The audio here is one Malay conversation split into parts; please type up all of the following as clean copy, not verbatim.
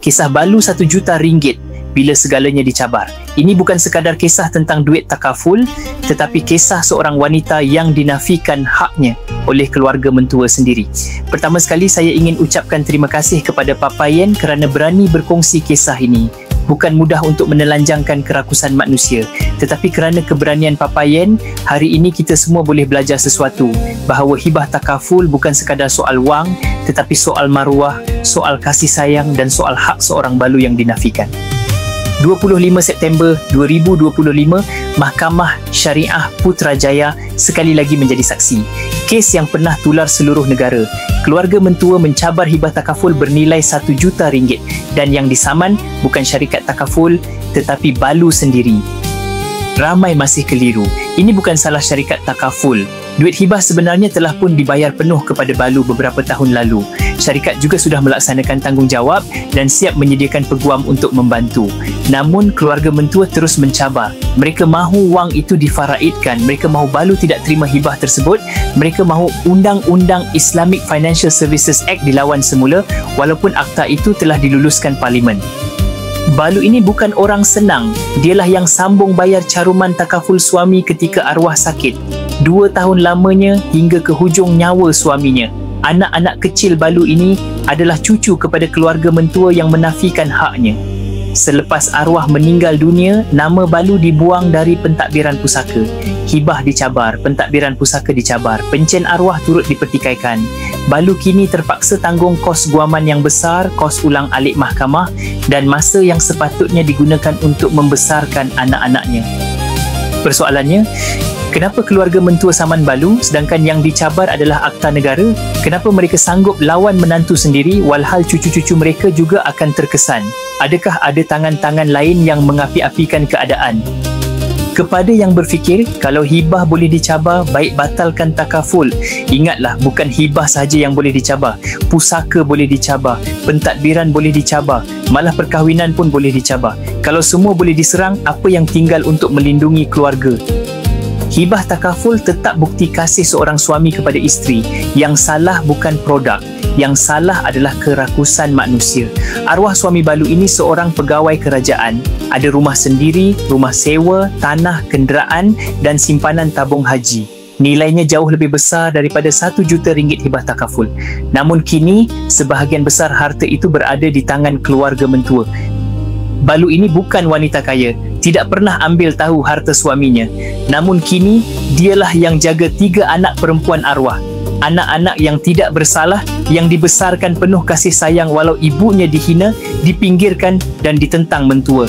kisah balu RM1 juta bila segalanya dicabar. Ini bukan sekadar kisah tentang duit takaful, tetapi kisah seorang wanita yang dinafikan haknya oleh keluarga mentua sendiri. Pertama sekali, saya ingin ucapkan terima kasih kepada Papa Yen kerana berani berkongsi kisah ini. Bukan mudah untuk menelanjangkan kerakusan manusia, tetapi kerana keberanian Papa Yen, hari ini kita semua boleh belajar sesuatu, bahawa hibah takaful bukan sekadar soal wang, tetapi soal maruah, soal kasih sayang dan soal hak seorang balu yang dinafikan. 25 September 2025, Mahkamah Syariah Putrajaya sekali lagi menjadi saksi. Kes yang pernah tular seluruh negara. Keluarga mentua mencabar hibah takaful bernilai RM1 juta dan yang disaman bukan syarikat takaful tetapi balu sendiri. Ramai masih keliru. Ini bukan salah syarikat takaful. Duit hibah sebenarnya telah pun dibayar penuh kepada balu beberapa tahun lalu. Syarikat juga sudah melaksanakan tanggungjawab dan siap menyediakan peguam untuk membantu. Namun keluarga mentua terus mencabar. Mereka mahu wang itu difaraidkan. Mereka mahu balu tidak terima hibah tersebut. Mereka mahu Undang-Undang Islamic Financial Services Act dilawan semula walaupun akta itu telah diluluskan Parlimen. Balu ini bukan orang senang. Dialah yang sambung bayar caruman takaful suami ketika arwah sakit. 2 tahun lamanya hingga ke hujung nyawa suaminya. Anak-anak kecil balu ini adalah cucu kepada keluarga mentua yang menafikan haknya. Selepas arwah meninggal dunia, nama balu dibuang dari pentadbiran pusaka. Hibah dicabar, pentadbiran pusaka dicabar, pencen arwah turut dipertikaikan. Balu kini terpaksa tanggung kos guaman yang besar, kos ulang alik mahkamah dan masa yang sepatutnya digunakan untuk membesarkan anak-anaknya. Persoalannya, kenapa keluarga mentua saman balu sedangkan yang dicabar adalah akta negara? Kenapa mereka sanggup lawan menantu sendiri walhal cucu-cucu mereka juga akan terkesan? Adakah ada tangan-tangan lain yang mengapi-apikan keadaan? Kepada yang berfikir, kalau hibah boleh dicabar, baik batalkan takaful. Ingatlah, bukan hibah sahaja yang boleh dicabar. Pusaka boleh dicabar, pentadbiran boleh dicabar, malah perkahwinan pun boleh dicabar. Kalau semua boleh diserang, apa yang tinggal untuk melindungi keluarga? Hibah takaful tetap bukti kasih seorang suami kepada isteri. Yang salah bukan produk. Yang salah adalah kerakusan manusia. Arwah suami balu ini seorang pegawai kerajaan. Ada rumah sendiri, rumah sewa, tanah, kenderaan dan simpanan tabung haji. Nilainya jauh lebih besar daripada RM1 juta hibah takaful. Namun kini, sebahagian besar harta itu berada di tangan keluarga mentua. Balu ini bukan wanita kaya, tidak pernah ambil tahu harta suaminya. Namun kini, dialah yang jaga 3 anak perempuan arwah. Anak-anak yang tidak bersalah, yang dibesarkan penuh kasih sayang walau ibunya dihina, dipinggirkan dan ditentang mentua.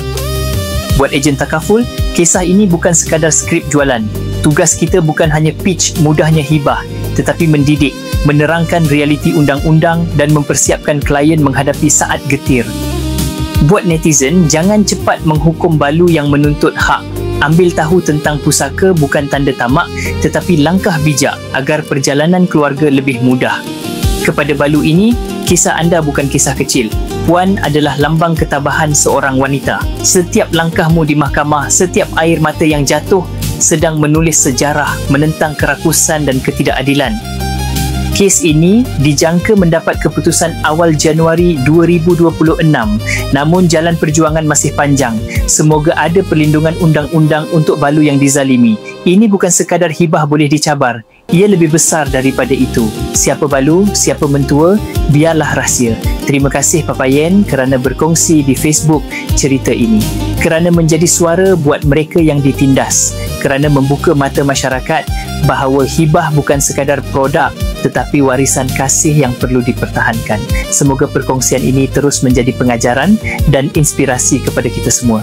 Buat ejen takaful, kisah ini bukan sekadar skrip jualan. Tugas kita bukan hanya pitch mudahnya hibah, tetapi mendidik, menerangkan realiti undang-undang dan mempersiapkan klien menghadapi saat getir. Buat netizen, jangan cepat menghukum balu yang menuntut hak. Ambil tahu tentang pusaka bukan tanda tamak, tetapi langkah bijak agar perjalanan keluarga lebih mudah. Kepada balu ini, kisah anda bukan kisah kecil. Puan adalah lambang ketabahan seorang wanita. Setiap langkahmu di mahkamah, setiap air mata yang jatuh, sedang menulis sejarah menentang kerakusan dan ketidakadilan. Kes ini dijangka mendapat keputusan awal Januari 2026. Namun jalan perjuangan masih panjang. Semoga ada perlindungan undang-undang untuk balu yang dizalimi. Ini bukan sekadar hibah boleh dicabar. Ia lebih besar daripada itu. Siapa balu, siapa mentua, biarlah rahsia. Terima kasih Papa Yen kerana berkongsi di Facebook cerita ini. Kerana menjadi suara buat mereka yang ditindas. Kerana membuka mata masyarakat bahawa hibah bukan sekadar produk tetapi warisan kasih yang perlu dipertahankan. Semoga perkongsian ini terus menjadi pengajaran dan inspirasi kepada kita semua.